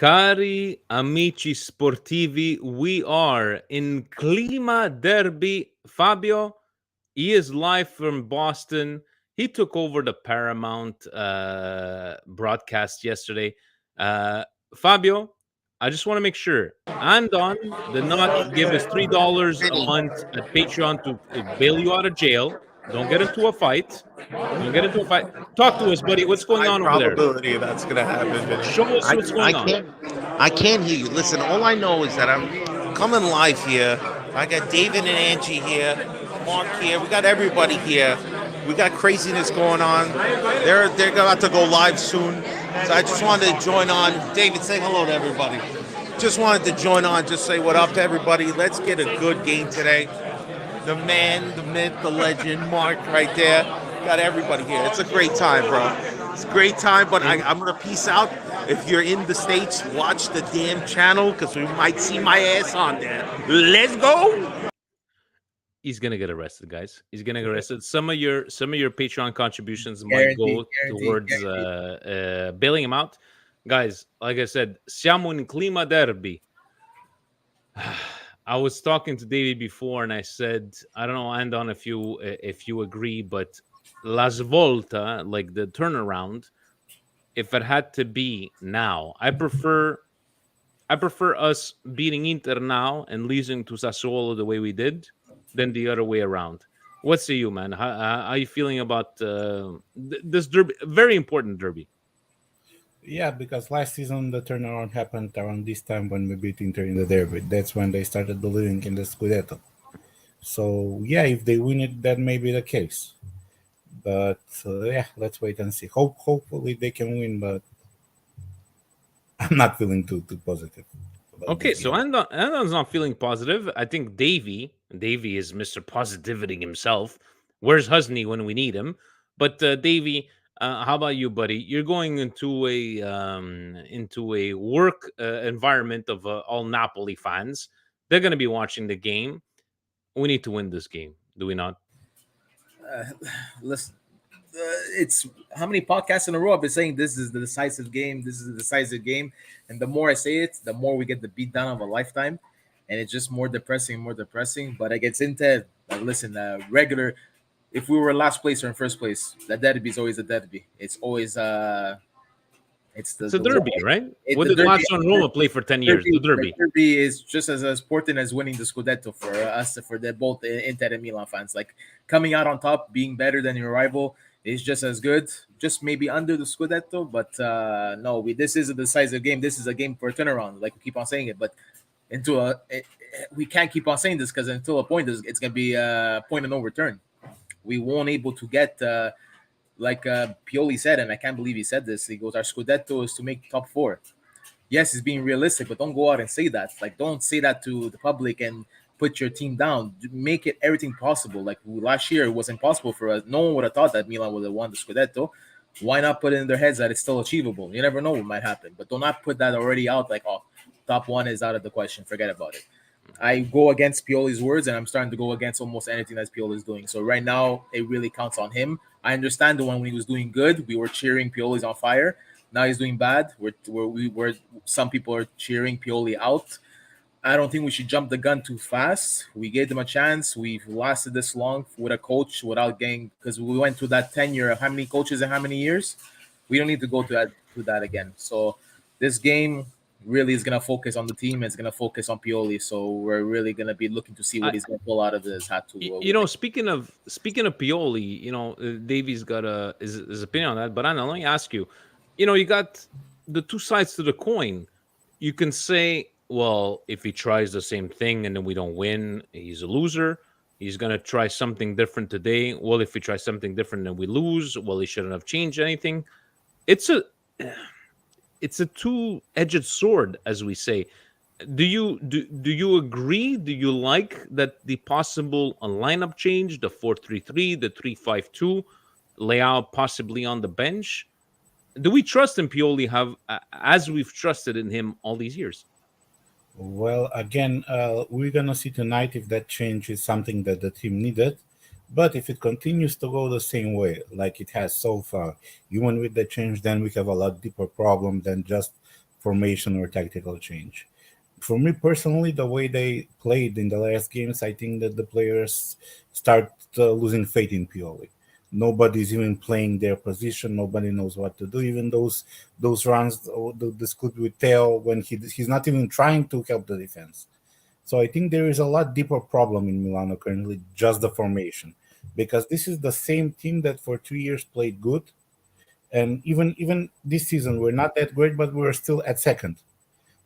Cari amici sportivi, we are in Clima Derby. Fabio, he is live from Boston. He took over the Paramount broadcast yesterday. Fabio, I just want to make sure Andon did not give us $3 a Vinny. month at Patreon to bail you out of jail. Don't get into a fight. Don't get into a fight. Talk to us, buddy. What's It's going high on over there? probability that's gonna happen, Show Vinny. us what's I going on. can't hear you. Listen, all I know is that I'm coming live here. I got David and Angie here, Mark here. We got everybody here. We got craziness going on. They're about to go live soon. So I just wanted to join on. David, say hello to everybody. Just wanted to join on, just say what up to everybody. Let's get a good game today. The man, the myth, the legend, Mark right there. Got everybody here. It's a great time, bro. It's a great time, but I'm going to peace out. If you're in the States, watch the damn channel because we might see my ass on there. Let's go. He's gonna get arrested, guys. He's gonna get arrested. Some of your Patreon contributions might Guaranteed, go towards bailing him out, guys. Like I said, siamo in clima derby. I was talking to David before, and I said, I don't know, Andon, if you agree, but la svolta, like the turnaround, if it had to be now, I prefer us beating Inter now and losing to Sassuolo the way we did than the other way around. What say you, man? How are you feeling about this derby? Very important derby. Yeah, because last season the turnaround happened around this time when we beat Inter in the derby. That's when they started believing in the Scudetto. So yeah, if they win it, that may be the case. But yeah, let's wait and see. Hopefully they can win, but I'm not feeling too positive. Okay, so Andon's not feeling positive. I think Davey is Mr. Positivity himself. Where's Husney when we need him? But Davey, how about you, buddy? You're going into a work environment of all Napoli fans. They're going to be watching the game. We need to win this game, do we not? Uh, listen, it's how many podcasts in a row I've been saying this is the decisive game. This is the decisive game, and the more I say it, the more we get the beat down of a lifetime, and it's just more depressing and more depressing. But against Inter, listen, regular. If we were last place or in first place, the derby is always a derby. It's always it's It's a the derby, right? it, What the did derby. Lazio and Roma play for 10 years? The The derby. derby is just as important as winning the Scudetto for us, for the both Inter and Milan fans. Like coming out on top, being better than your rival is just as good. Just maybe under the Scudetto, but no, this is a decisive game. This is a game for a turnaround. Like we keep on saying it, but we can't keep on saying this because until a point, it's gonna be a point of no return. We won't able to get. Like Pioli said, and I can't believe he said this. He goes, "Our Scudetto is to make top four." Yes, he's being realistic, but don't go out and say that. Like, don't say that to the public and put your team down. Make it everything possible. Like last year, it was impossible for us. No one would have thought that Milan would have won the Scudetto. Why not put it in their heads that it's still achievable? You never know what might happen, but do not put that already out. Like, oh, top one is out of the question. Forget about it. I go against Pioli's words, and I'm starting to go against almost anything that Pioli is doing. So right now, it really counts on him. I understand the one when he was doing good, we were cheering Pioli's on fire. Now he's doing bad. We're some people are cheering Pioli out. I don't think we should jump the gun too fast. We gave them a chance. We've lasted this long with a coach without getting because we went through that tenure of how many coaches in how many years. We don't need to go to that again. So this game really is gonna focus on the team. It's gonna focus on Pioli. So we're really gonna be looking to see what he's gonna pull out of his hat to. Speaking of Pioli, Davey's got his opinion on that. But I know, let me ask you. You got the two sides to the coin. You can say, well, if he tries the same thing and then we don't win, he's a loser. He's gonna try something different today. Well, if he tries something different and we lose, well, he shouldn't have changed anything. It's a two-edged sword, as we say. Do you agree? Do you like that the possible lineup change, the 4-3-3, the 3-5-2, layout possibly on the bench? Do we trust in Pioli as we've trusted in him all these years? Well, again, we're gonna see tonight if that change is something that the team needed. But if it continues to go the same way, like it has so far, even with the change, then we have a lot deeper problem than just formation or tactical change. For me personally, the way they played in the last games, I think that the players start losing faith in Pioli. Nobody's even playing their position. Nobody knows what to do. Even those runs, this could with tail when he's not even trying to help the defense. So I think there is a lot deeper problem in Milano currently, just the formation, because this is the same team that for 2 years played good, and even this season we're not that great, but we're still at second.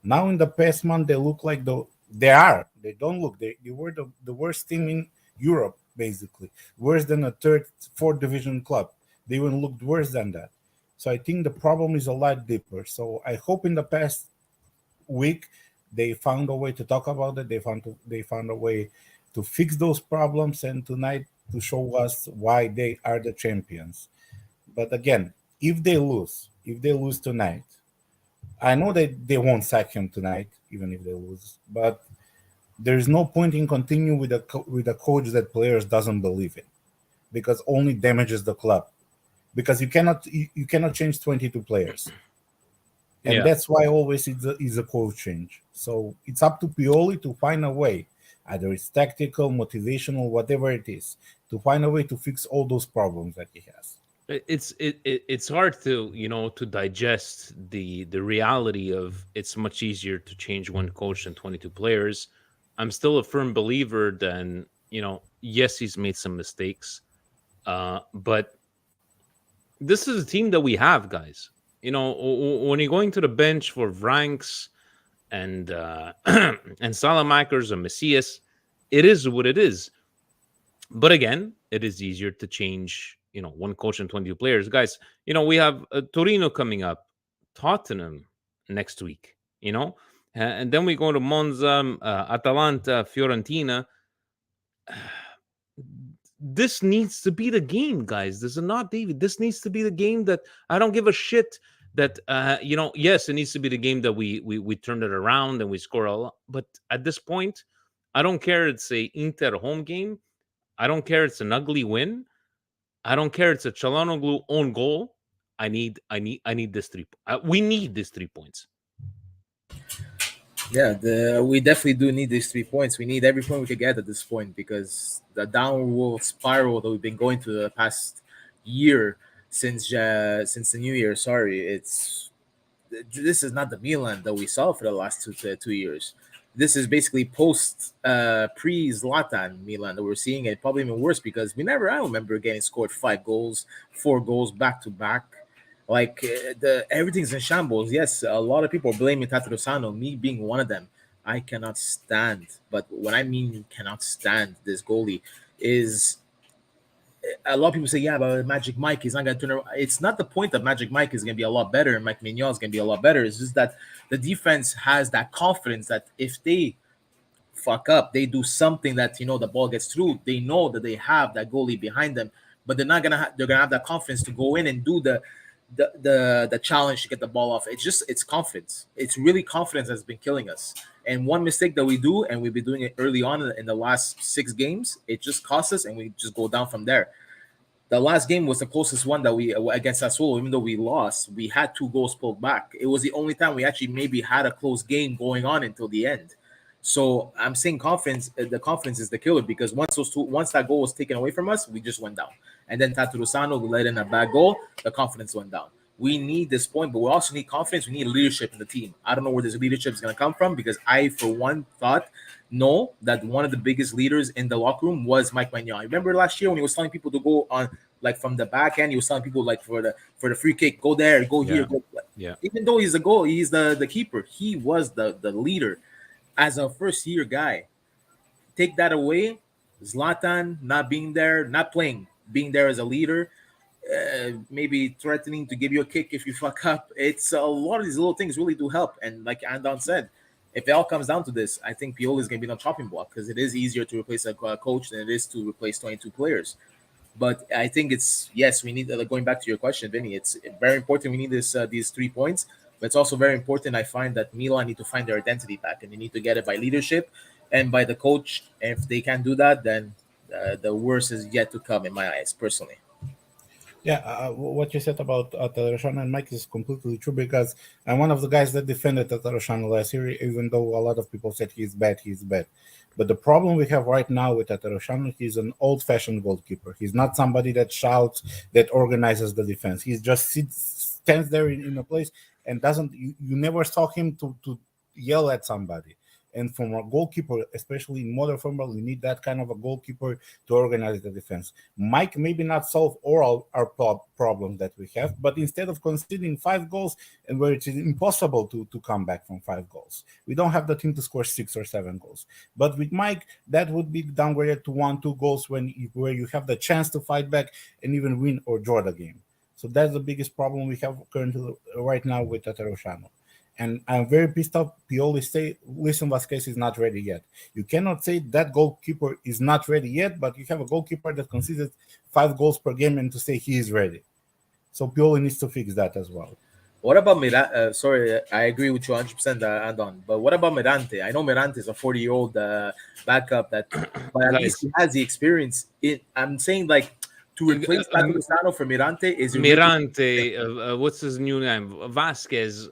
Now in the past month they look like they don't look they were the worst team in Europe, basically worse than a third, fourth division club. They even looked worse than that. So I think the problem is a lot deeper. So I hope in the past week they found a way to talk about it. They found a way to fix those problems, and tonight to show us why they are the champions. But again, if they lose tonight, I know that they won't sack him tonight, even if they lose. But there's no point in continuing with with a coach that players doesn't believe in, because only damages the club. Because you cannot change 22 players, and Yeah. that's why always is a coach change. So it's up to Pioli to find a way, either it's tactical, motivational, whatever it is, to find a way to fix all those problems that he has. It's hard to, to digest the reality of it's much easier to change one coach than 22 players. I'm still a firm believer that, yes, he's made some mistakes, but this is a team that we have, guys. When you're going to the bench for Vranks and and Salamakers or Messias, it is what it is. But again, it is easier to change, one coach and 22 players. Guys, we have Torino coming up, Tottenham next week, and then we go to Monza, Atalanta, Fiorentina. This needs to be the game, guys. This is not David. This needs to be the game that I don't give a shit that yes, it needs to be the game that we turned it around and we score a lot. But at this point, I don't care it's a Inter home game. I don't care it's an ugly win. I don't care it's a Chalanoglu own goal. I need this we need these 3 points. Yeah, we definitely do need these 3 points. We need every point we could get at this point because the downward spiral that we've been going through the past year since the new year. Sorry, this is not the Milan that we saw for the last 2 years. This is basically post pre Zlatan Milan that we're seeing, and probably even worse because I remember getting scored 5 goals, 4 goals back to back. Like the everything's in shambles. Yes, a lot of people are blaming Tata Rosano, me being one of them. I cannot stand, but when I mean cannot stand this goalie is a lot of people say, yeah, but Magic Mike is not going to turn around. It's not the point that Magic Mike is going to be a lot better and Mike Mignon is going to be a lot better. It's just that the defense has that confidence that if they fuck up, they do something that the ball gets through. They know that they have that goalie behind them, but they're not gonna they're gonna have that confidence to go in and do the challenge to get the ball off. It's confidence. It's really confidence that's been killing us. And one mistake that we do, and we've been doing it early on in the last 6 games, it just costs us, and we just go down from there. The last game was the closest one that we against Sassuolo. Even though we lost, we had 2 goals pulled back. It was the only time we actually maybe had a close game going on until the end. So I'm saying confidence. The confidence is the killer because once that goal was taken away from us, we just went down. And then Tatu Rusano let in a bad goal. The confidence went down. We need this point, but we also need confidence. We need leadership in the team. I don't know where this leadership is going to come from because I, for one, thought that one of the biggest leaders in the locker room was Mike Magnon. Remember last year when he was telling people to go on like from the back end, he was telling people like for the free kick, go there, go here, go. Yeah. Even though he's the goal, he's the keeper. He was the leader as a first year guy. Take that away, Zlatan not being there, not playing, being there as a leader. Maybe threatening to give you a kick if you fuck up. It's a lot of these little things really do help. And like Andon said, if it all comes down to this, I think Pioli is going to be on chopping block because it is easier to replace a coach than it is to replace 22 players. But I think we need, going back to your question, Vinny, it's very important. We need these 3 points, but it's also very important. I find that Milan need to find their identity back, and they need to get it by leadership and by the coach. And if they can't do that, then the worst is yet to come in my eyes, personally. Yeah, what you said about Tatarushan and Mike is completely true because I'm one of the guys that defended Tatarushan last year, even though a lot of people said he's bad, he's bad. But the problem we have right now with Tatarushan, he's an old-fashioned goalkeeper. He's not somebody that shouts, that organizes the defense. He just stands there in a place and doesn't. You never saw him to yell at somebody. And from a goalkeeper, especially in modern football, you need that kind of a goalkeeper to organize the defense. Mike maybe not solve all our problems that we have, but instead of conceding 5 goals, and where it is impossible to come back from 5 goals, we don't have the team to score 6 or 7 goals. But with Mike, that would be downgraded to 1, 2 goals where you have the chance to fight back and even win or draw the game. So that's the biggest problem we have currently right now with Tatarusano. And I'm very pissed off. Pioli say, listen, Vasquez is not ready yet. You cannot say that goalkeeper is not ready yet, but you have a goalkeeper that concedes 5 goals per game and to say he is ready. So Pioli needs to fix that as well. What about Mirante? Sorry, I agree with you 100%, Andon. But what about Mirante? I know Mirante is a 40-year-old backup that, but at least Guys, he has the experience. I'm saying like to replace Tatarusano for Mirante is really Mirante, what's his new name? Vasquez,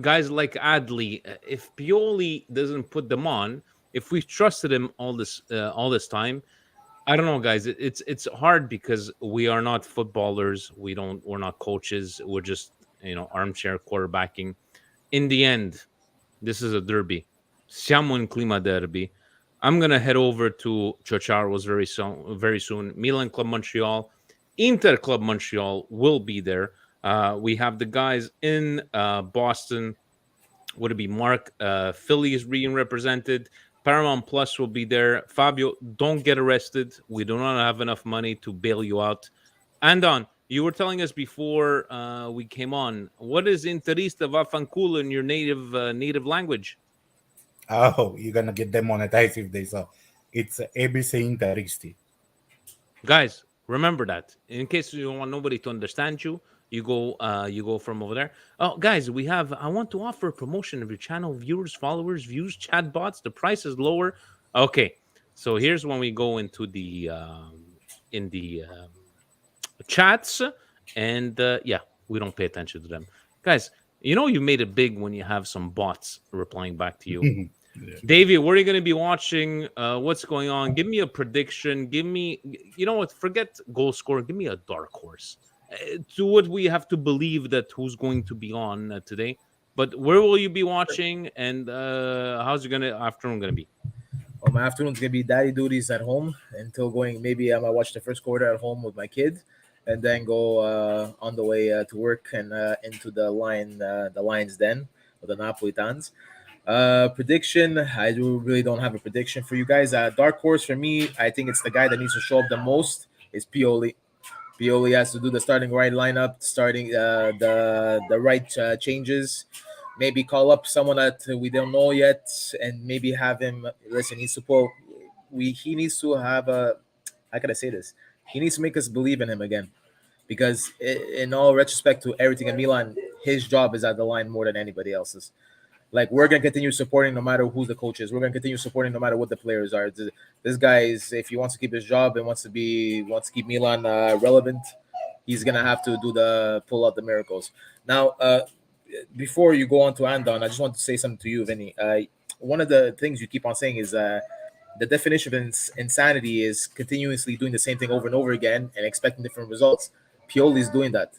guys like Adley. If Pioli doesn't put them on, if we trusted him all this time, I don't know, guys. It's hard because we are not footballers. We're not coaches. We're just armchair quarterbacking. In the end, this is a derby. Siamo in clima derby. I'm gonna head over to Chocharo's very soon. Very soon. Milan Club Montreal, Inter Club Montreal will be there. We have the guys in Boston. Would it be Mark? Philly is being represented. Paramount Plus will be there. Fabio, don't get arrested. We do not have enough money to bail you out. Andon, you were telling us before we came on. What is Interista Vafanculo in your native language? Oh, you're gonna get demonetized if they saw. It's ABC Interisti. Guys, remember that. In case you don't want nobody to understand you, you go from over there. Oh, guys, I want to offer a promotion of your channel, viewers, followers, views, chat bots. The price is lower. Okay. So here's when we go into the in the chats, and yeah, we don't pay attention to them. Guys, you made it big when you have some bots replying back to you. Yeah. Davey, what are you going to be watching? What's going on? Give me a prediction. Give me, you know what? Forget goal scorer. Give me a dark horse. To what we have to believe that who's going to be on today. But where will you be watching? And how's your afternoon gonna be? well, my afternoon's gonna be daddy duties at home until going. Maybe I might watch the first quarter at home with my kid, and then go on the way to work and into the Lions Den with the Napolitans. Prediction: really don't have a prediction for you guys. Dark horse for me, I think it's the guy that needs to show up the most is Pioli. Pioli has to do the starting right lineup, starting the right changes. Maybe call up someone that we don't know yet, and maybe have him listen. He's supposed he needs to have a. How can I say this? He needs to make us believe in him again, because in all retrospect to everything in Milan, his job is at the line more than anybody else's. Like, we're gonna continue supporting no matter who the coach is. We're gonna continue supporting no matter what the players are. This guy is, if he wants to keep his job and wants to keep Milan relevant, he's gonna have to pull out the miracles. Now, before you go on to Andon, I just want to say something to you, Vinny. One of the things you keep on saying is the definition of insanity is continuously doing the same thing over and over again and expecting different results. Pioli is doing that.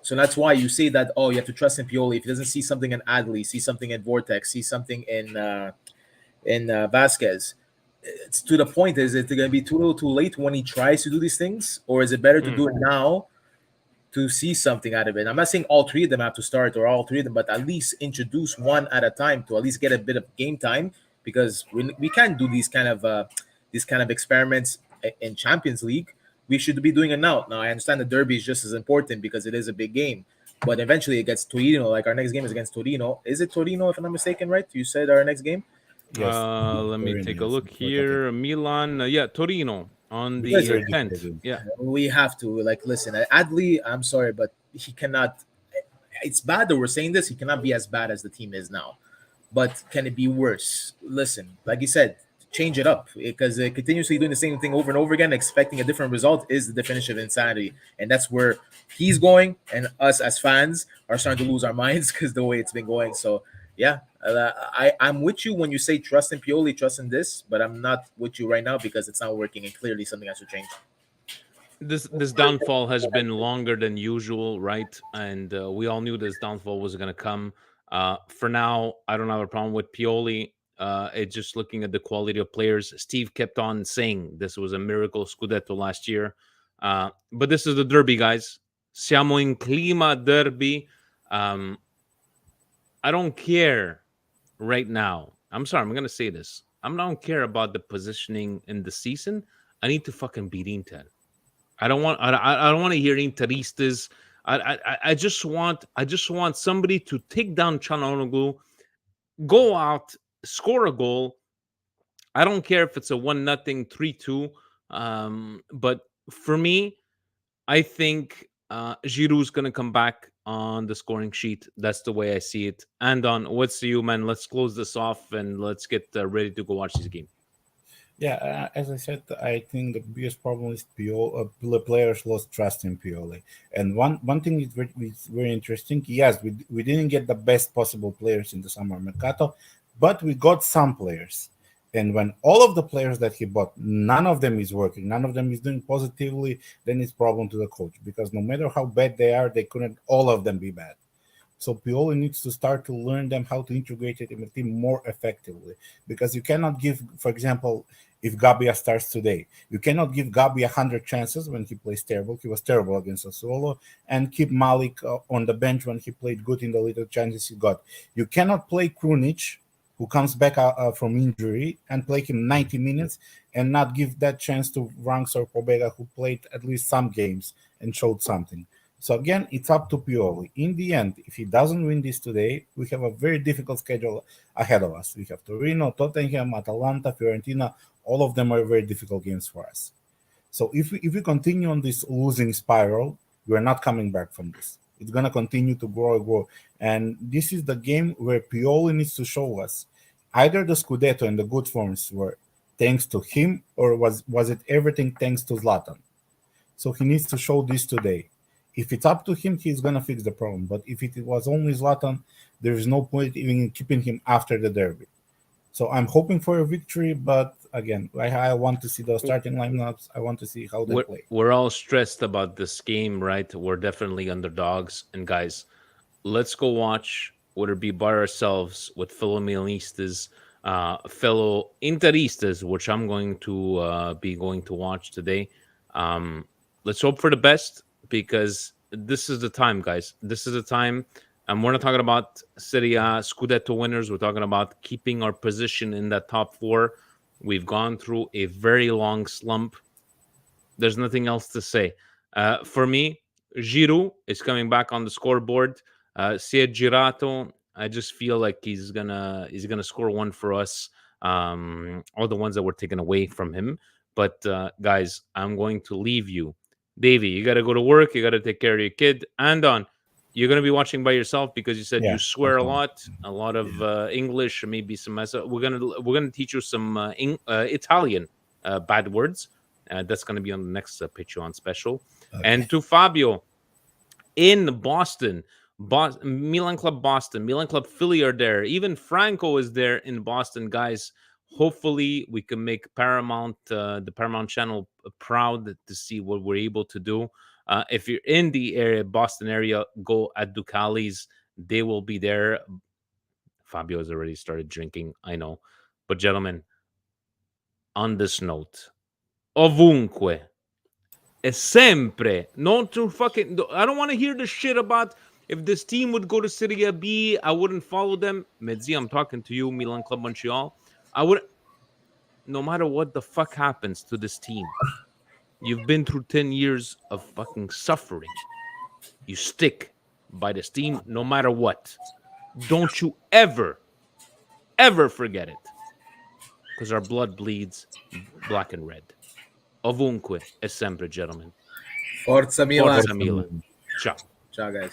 So that's why you say that, oh, you have to trust in Pioli. If he doesn't see something in Adley, see something in Vortex, see something in Vasquez, it's to the point. Is it going to be too little too late when he tries to do these things? Or is it better to do it now to see something out of it? I'm not saying all three of them have to start or all three of them, but at least introduce one at a time to at least get a bit of game time, because we can't do these kind of experiments in Champions League. We should be doing it now. Now, I understand the derby is just as important because it is a big game, but eventually it gets Torino. Like, our next game is against Torino. Is it Torino, if I'm not mistaken, right? You said our next game? Yes. Let me take a look here. Milan, yeah, Torino on the Because 10th. Yeah. we have to, like, listen, Adley, I'm sorry, but he cannot. It's bad that we're saying this. He cannot be as bad as the team is now. But can it be worse? Listen, like you said, change it up, because continuously doing the same thing over and over again, expecting a different result, is the definition of insanity. And that's where he's going, and us as fans are starting to lose our minds because the way it's been going. So yeah, I'm with you when you say trust in Pioli, trust in this, but I'm not with you right now because it's not working, and clearly something has to change. This downfall has been longer than usual, right? And we all knew this downfall was going to come. For now, I don't have a problem with Pioli. It's just looking at the quality of players. Steve kept on saying this was a miracle Scudetto last year, but this is the derby, guys. Siamo in clima derby. Um, I don't care right now. I'm sorry, I'm going to say this. I don't care about the positioning in the season. I need to fucking beat Inter. I don't want. I don't want to hear Interistas. I just want somebody to take down Chanonoglu, go out, score a goal. I don't care if it's a 1-0, 3-2. But for me, I think Giroud's gonna come back on the scoring sheet. That's the way I see it. And on what's you, man? Let's close this off and let's get ready to go watch this game. Yeah, as I said, I think the biggest problem is the players lost trust in Pioli. And one thing is very interesting. Yes, we didn't get the best possible players in the summer mercato, but we got some players. And when all of the players that he bought, none of them is working, none of them is doing positively, then it's problem to the coach. Because no matter how bad they are, they couldn't all of them be bad. So Pioli needs to start to learn them how to integrate it in the team more effectively. Because you cannot give, for example, if Gabia starts today, you cannot give Gabia 100 chances when he plays terrible. He was terrible against Sassuolo, and keep Malik on the bench when he played good in the little chances he got. You cannot play Krunic, who comes back from injury, and play him 90 minutes and not give that chance to Ranks or Pobega, who played at least some games and showed something. So again, it's up to Pioli. In the end, if he doesn't win this today, we have a very difficult schedule ahead of us. We have Torino, Tottenham, Atalanta, Fiorentina. All of them are very difficult games for us. So if we continue on this losing spiral, we're not coming back from this. It's going to continue to grow. And this is the game where Pioli needs to show us either the Scudetto and the good forms were thanks to him, or was it everything thanks to Zlatan? So he needs to show this today. If it's up to him, he's going to fix the problem. But if it was only Zlatan, there is no point even in keeping him after the derby. So I'm hoping for a victory, but again, I want to see the starting lineups. I want to see how they play. We're all stressed about this game, right? We're definitely underdogs. And guys, let's go watch, whether it be by ourselves with fellow Milanistas, fellow Interistas, which I'm going to be going to watch today. Let's hope for the best, because this is the time, guys. This is the time. And we're not talking about Serie A Scudetto winners. We're talking about keeping our position in that top four. We've gone through a very long slump. There's nothing else to say. For me, Giroud is coming back on the scoreboard. Si è girato. I just feel like he's gonna score one for us. All the ones that were taken away from him. But guys, I'm going to leave you. Davey, you got to go to work. You got to take care of your kid. And you're going to be watching by yourself because you said you swear a lot of English, maybe some mess up. We're gonna teach you some Italian bad words. That's going to be on the next Patreon special. Okay. And to Fabio in Boston, Milan Club Boston, Milan Club Philly are there. Even Franco is there in Boston, guys. Hopefully, we can make Paramount, the Paramount channel, proud to see what we're able to do. If you're in the area, Boston area, go at Ducali's. They will be there. Fabio has already started drinking, I know. But gentlemen, on this note, ovunque, e sempre, not to fucking, I don't want to hear the shit about if this team would go to Serie B, I wouldn't follow them. Medzi, I'm talking to you, Milan Club Montreal. I would, no matter what the fuck happens to this team, you've been through 10 years of fucking suffering. You stick by this team no matter what. Don't you ever forget it. Because our blood bleeds black and red. Ovunque e sempre, gentlemen. Forza Milan. Forza Milan. Ciao. Ciao, guys.